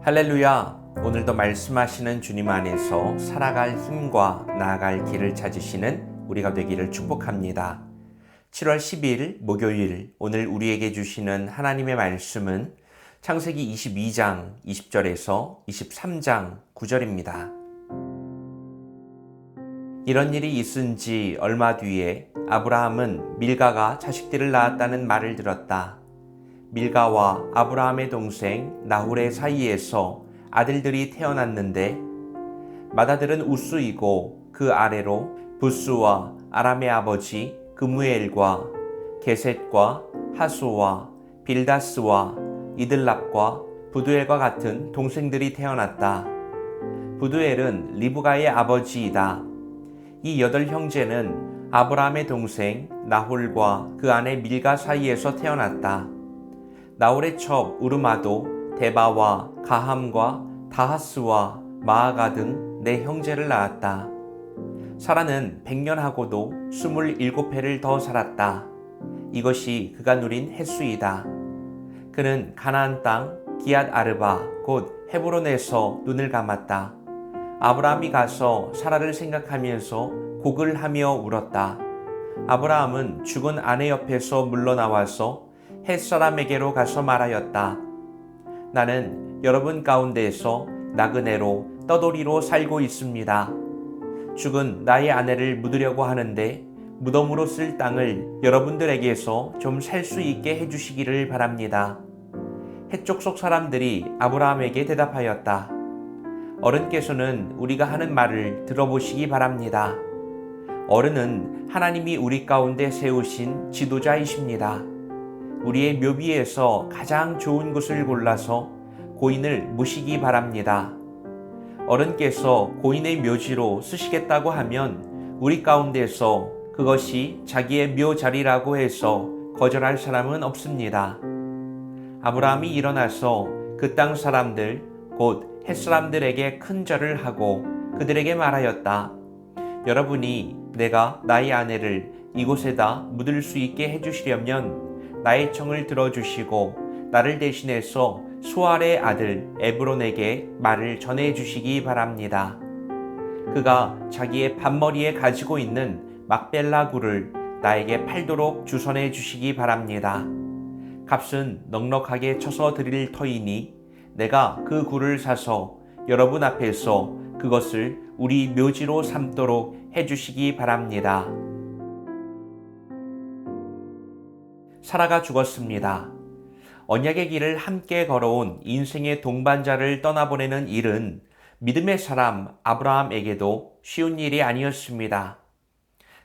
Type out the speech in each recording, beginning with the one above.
할렐루야! 오늘도 말씀하시는 주님 안에서 살아갈 힘과 나아갈 길을 찾으시는 우리가 되기를 축복합니다. 7월 10일 목요일 오늘 우리에게 주시는 하나님의 말씀은 창세기 22장 20절에서 23장 9절입니다. 이런 일이 있은 지 얼마 뒤에 아브라함은 밀가가 자식들을 낳았다는 말을 들었다. 밀가와 아브라함의 동생 나홀의 사이에서 아들들이 태어났는데 맏아들은 우스이고 그 아래로 부스와 아람의 아버지 그무엘과 게셋과 하소와 빌다스와 이들랍과 부두엘과 같은 동생들이 태어났다. 부두엘은 리브가의 아버지이다. 이 8형제는 아브라함의 동생 나홀과 그 아내 밀가 사이에서 태어났다. 나홀의 첩 우르마도 데바와 가함과 다하스와 마아가 등 4형제를 낳았다. 사라는 100년하고도 27해를 더 살았다. 이것이 그가 누린 횟수이다. 그는 가나안 땅 기앗 아르바 곧 헤브론에서 눈을 감았다. 아브라함이 가서 사라를 생각하면서 곡을 하며 울었다. 아브라함은 죽은 아내 옆에서 물러나와서 햇사람에게로 가서 말하였다. 나는 여러분 가운데에서 나그네로 떠돌이로 살고 있습니다. 죽은 나의 아내를 묻으려고 하는데 무덤으로 쓸 땅을 여러분들에게서 좀 살 수 있게 해주시기를 바랍니다. 헷족 속 사람들이 아브라함에게 대답하였다. 어른께서는 우리가 하는 말을 들어보시기 바랍니다. 어른은 하나님이 우리 가운데 세우신 지도자이십니다. 우리의 묘비에서 가장 좋은 곳을 골라서 고인을 모시기 바랍니다. 어른께서 고인의 묘지로 쓰시겠다고 하면 우리 가운데서 그것이 자기의 묘 자리라고 해서 거절할 사람은 없습니다. 아브라함이 일어나서 그 땅 사람들 곧 햇사람들에게 큰 절을 하고 그들에게 말하였다. 여러분이 내가 나의 아내를 이곳에다 묻을 수 있게 해주시려면 나의 청을 들어주시고 나를 대신해서 수알의 아들 에브론에게 말을 전해주시기 바랍니다. 그가 자기의 반머리에 가지고 있는 막벨라 굴을 나에게 팔도록 주선해 주시기 바랍니다. 값은 넉넉하게 쳐서 드릴 터이니 내가 그 굴을 사서 여러분 앞에서 그것을 우리 묘지로 삼도록 해주시기 바랍니다. 사라가 죽었습니다. 언약의 길을 함께 걸어온 인생의 동반자를 떠나보내는 일은 믿음의 사람 아브라함에게도 쉬운 일이 아니었습니다.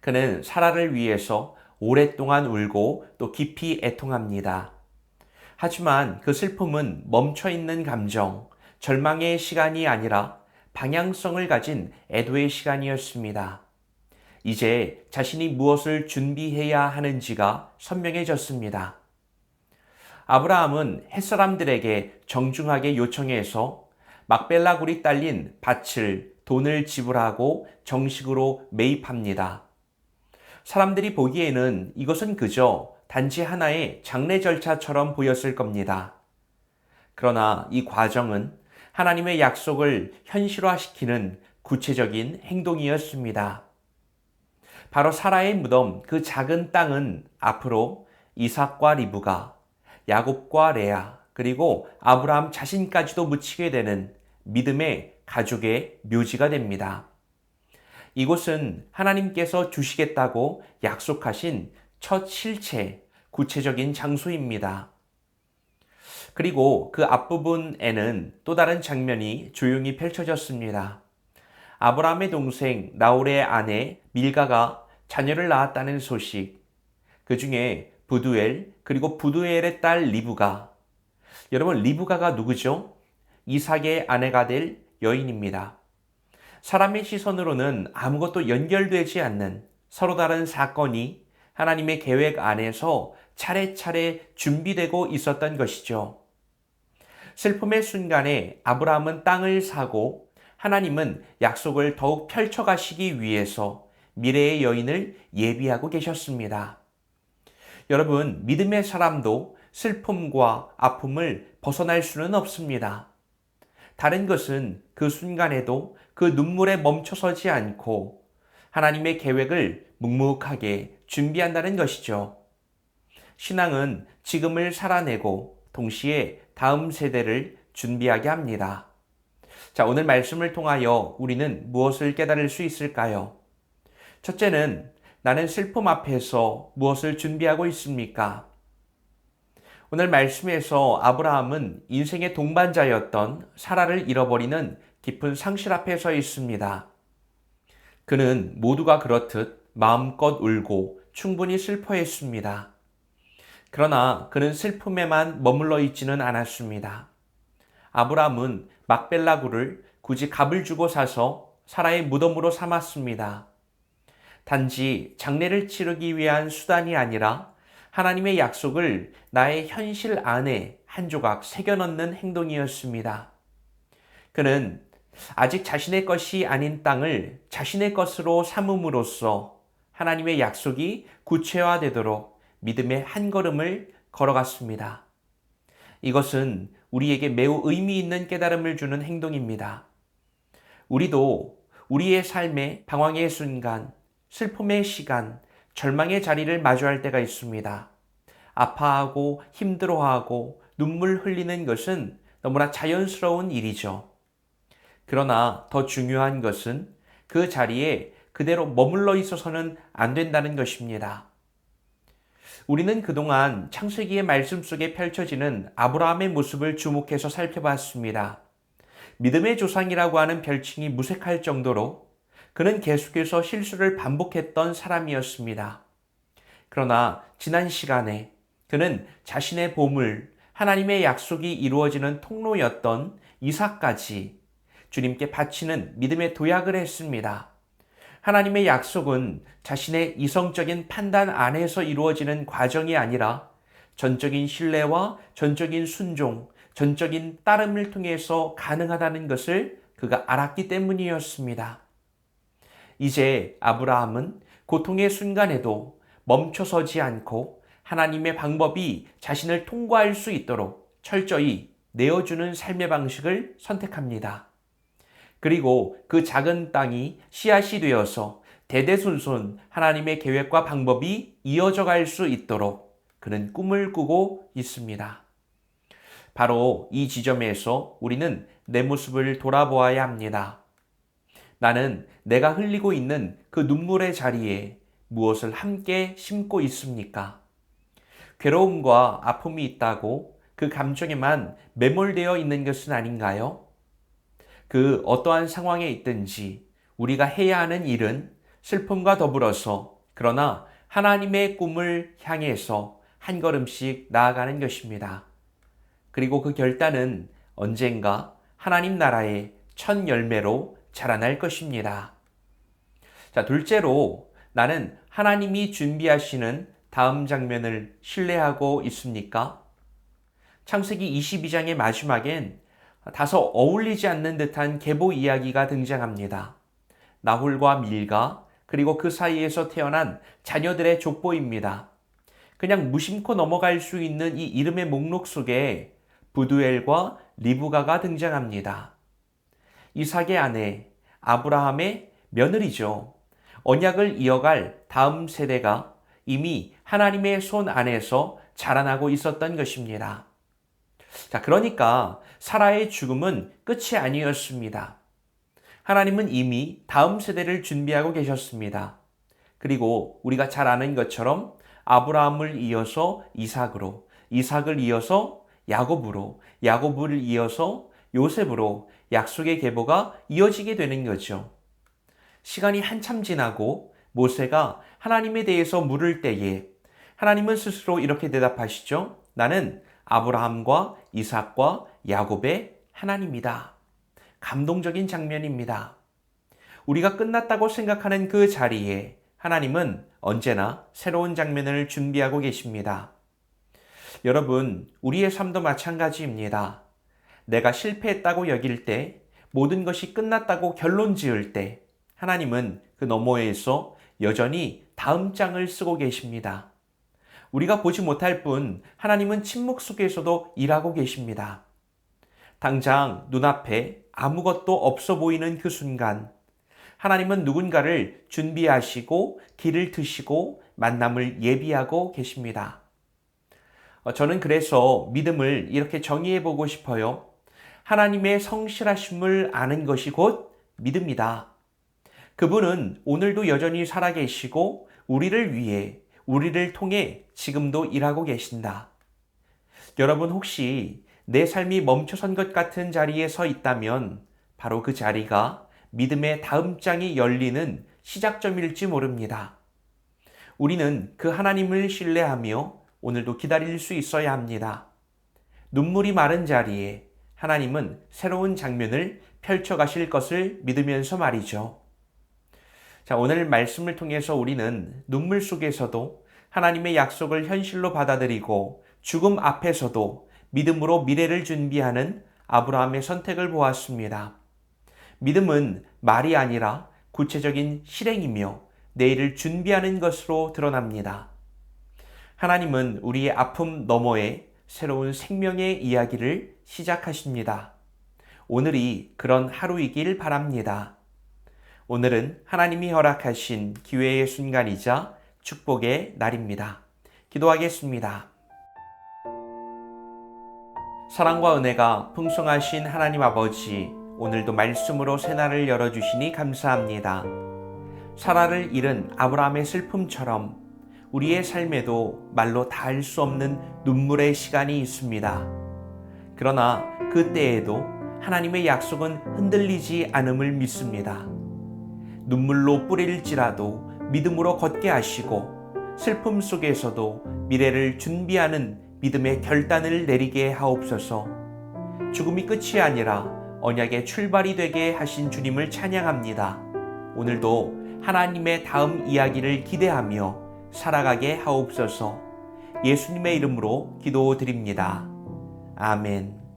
그는 사라를 위해서 오랫동안 울고 또 깊이 애통합니다. 하지만 그 슬픔은 멈춰있는 감정, 절망의 시간이 아니라 방향성을 가진 애도의 시간이었습니다. 이제 자신이 무엇을 준비해야 하는지가 선명해졌습니다. 아브라함은 햇사람들에게 정중하게 요청해서 막벨라 굴이 딸린 밭을 돈을 지불하고 정식으로 매입합니다. 사람들이 보기에는 이것은 그저 단지 하나의 장례 절차처럼 보였을 겁니다. 그러나 이 과정은 하나님의 약속을 현실화시키는 구체적인 행동이었습니다. 바로 사라의 무덤 그 작은 땅은 앞으로 이삭과 리브가, 야곱과 레아, 그리고 아브라함 자신까지도 묻히게 되는 믿음의 가족의 묘지가 됩니다. 이곳은 하나님께서 주시겠다고 약속하신 첫 실체, 구체적인 장소입니다. 그리고 그 앞부분에는 또 다른 장면이 조용히 펼쳐졌습니다. 아브라함의 동생 나홀의 아내 밀가가 자녀를 낳았다는 소식, 그 중에 부두엘 그리고 부두엘의 딸 리브가, 여러분 리브가가 누구죠? 이삭의 아내가 될 여인입니다. 사람의 시선으로는 아무것도 연결되지 않는 서로 다른 사건이 하나님의 계획 안에서 차례차례 준비되고 있었던 것이죠. 슬픔의 순간에 아브라함은 땅을 사고 하나님은 약속을 더욱 펼쳐가시기 위해서 미래의 여인을 예비하고 계셨습니다. 여러분, 믿음의 사람도 슬픔과 아픔을 벗어날 수는 없습니다. 다른 것은 그 순간에도 그 눈물에 멈춰서지 않고 하나님의 계획을 묵묵하게 준비한다는 것이죠. 신앙은 지금을 살아내고 동시에 다음 세대를 준비하게 합니다. 자, 오늘 말씀을 통하여 우리는 무엇을 깨달을 수 있을까요? 첫째는 나는 슬픔 앞에서 무엇을 준비하고 있습니까? 오늘 말씀에서 아브라함은 인생의 동반자였던 사라를 잃어버리는 깊은 상실 앞에 서 있습니다. 그는 모두가 그렇듯 마음껏 울고 충분히 슬퍼했습니다. 그러나 그는 슬픔에만 머물러 있지는 않았습니다. 아브라함은 막벨라 굴을 굳이 값을 주고 사서 사라의 무덤으로 삼았습니다. 단지 장례를 치르기 위한 수단이 아니라 하나님의 약속을 나의 현실 안에 한 조각 새겨 넣는 행동이었습니다. 그는 아직 자신의 것이 아닌 땅을 자신의 것으로 삼음으로써 하나님의 약속이 구체화되도록 믿음의 한 걸음을 걸어갔습니다. 이것은 우리에게 매우 의미 있는 깨달음을 주는 행동입니다. 우리도 우리의 삶의 방황의 순간, 슬픔의 시간, 절망의 자리를 마주할 때가 있습니다. 아파하고 힘들어하고 눈물 흘리는 것은 너무나 자연스러운 일이죠. 그러나 더 중요한 것은 그 자리에 그대로 머물러 있어서는 안 된다는 것입니다. 우리는 그동안 창세기의 말씀 속에 펼쳐지는 아브라함의 모습을 주목해서 살펴봤습니다. 믿음의 조상이라고 하는 별칭이 무색할 정도로 그는 계속해서 실수를 반복했던 사람이었습니다. 그러나 지난 시간에 그는 자신의 보물, 하나님의 약속이 이루어지는 통로였던 이삭까지 주님께 바치는 믿음의 도약을 했습니다. 하나님의 약속은 자신의 이성적인 판단 안에서 이루어지는 과정이 아니라 전적인 신뢰와 전적인 순종, 전적인 따름을 통해서 가능하다는 것을 그가 알았기 때문이었습니다. 이제 아브라함은 고통의 순간에도 멈춰서지 않고 하나님의 방법이 자신을 통과할 수 있도록 철저히 내어주는 삶의 방식을 선택합니다. 그리고 그 작은 땅이 씨앗이 되어서 대대손손 하나님의 계획과 방법이 이어져 갈 수 있도록 그는 꿈을 꾸고 있습니다. 바로 이 지점에서 우리는 내 모습을 돌아보아야 합니다. 나는 내가 흘리고 있는 그 눈물의 자리에 무엇을 함께 심고 있습니까? 괴로움과 아픔이 있다고 그 감정에만 매몰되어 있는 것은 아닌가요? 그 어떠한 상황에 있든지 우리가 해야 하는 일은 슬픔과 더불어서 그러나 하나님의 꿈을 향해서 한 걸음씩 나아가는 것입니다. 그리고 그 결단은 언젠가 하나님 나라의 첫 열매로 자라날 것입니다. 자, 둘째로 나는 하나님이 준비하시는 다음 장면을 신뢰하고 있습니까? 창세기 22장의 마지막엔 다소 어울리지 않는 듯한 계보 이야기가 등장합니다. 나홀과 밀가 그리고 그 사이에서 태어난 자녀들의 족보입니다. 그냥 무심코 넘어갈 수 있는 이 이름의 목록 속에 부두엘과 리브가가 등장합니다. 이삭의 아내 아브라함의 며느리죠. 언약을 이어갈 다음 세대가 이미 하나님의 손 안에서 자라나고 있었던 것입니다. 자, 그러니까 사라의 죽음은 끝이 아니었습니다. 하나님은 이미 다음 세대를 준비하고 계셨습니다. 그리고 우리가 잘 아는 것처럼 아브라함을 이어서 이삭으로, 이삭을 이어서 야곱으로, 야곱을 이어서 요셉으로 약속의 계보가 이어지게 되는 거죠. 시간이 한참 지나고 모세가 하나님에 대해서 물을 때에 하나님은 스스로 이렇게 대답하시죠. 나는 아브라함과 이삭과 야곱의 하나님이다. 감동적인 장면입니다. 우리가 끝났다고 생각하는 그 자리에 하나님은 언제나 새로운 장면을 준비하고 계십니다. 여러분, 우리의 삶도 마찬가지입니다. 내가 실패했다고 여길 때, 모든 것이 끝났다고 결론 지을 때, 하나님은 그 너머에서 여전히 다음 장을 쓰고 계십니다. 우리가 보지 못할 뿐 하나님은 침묵 속에서도 일하고 계십니다. 당장 눈앞에 아무것도 없어 보이는 그 순간, 하나님은 누군가를 준비하시고 길을 트시고 만남을 예비하고 계십니다. 저는 그래서 믿음을 이렇게 정의해 보고 싶어요. 하나님의 성실하심을 아는 것이 곧 믿음이다. 그분은 오늘도 여전히 살아계시고 우리를 위해, 우리를 통해 지금도 일하고 계신다. 여러분 혹시 내 삶이 멈춰선 것 같은 자리에 서 있다면 바로 그 자리가 믿음의 다음 장이 열리는 시작점일지 모릅니다. 우리는 그 하나님을 신뢰하며 오늘도 기다릴 수 있어야 합니다. 눈물이 마른 자리에 하나님은 새로운 장면을 펼쳐가실 것을 믿으면서 말이죠. 자, 오늘 말씀을 통해서 우리는 눈물 속에서도 하나님의 약속을 현실로 받아들이고 죽음 앞에서도 믿음으로 미래를 준비하는 아브라함의 선택을 보았습니다. 믿음은 말이 아니라 구체적인 실행이며 내일을 준비하는 것으로 드러납니다. 하나님은 우리의 아픔 너머에 새로운 생명의 이야기를 시작하십니다. 오늘이 그런 하루이길 바랍니다. 오늘은 하나님이 허락하신 기회의 순간이자 축복의 날입니다. 기도하겠습니다. 사랑과 은혜가 풍성하신 하나님 아버지, 오늘도 말씀으로 새날을 열어주시니 감사합니다. 사라를 잃은 아브라함의 슬픔처럼 우리의 삶에도 말로 다 할 수 없는 눈물의 시간이 있습니다. 그러나 그때에도 하나님의 약속은 흔들리지 않음을 믿습니다. 눈물로 뿌릴지라도 믿음으로 걷게 하시고 슬픔 속에서도 미래를 준비하는 믿음의 결단을 내리게 하옵소서. 죽음이 끝이 아니라 언약의 출발이 되게 하신 주님을 찬양합니다. 오늘도 하나님의 다음 이야기를 기대하며 살아가게 하옵소서. 예수님의 이름으로 기도드립니다. 아멘.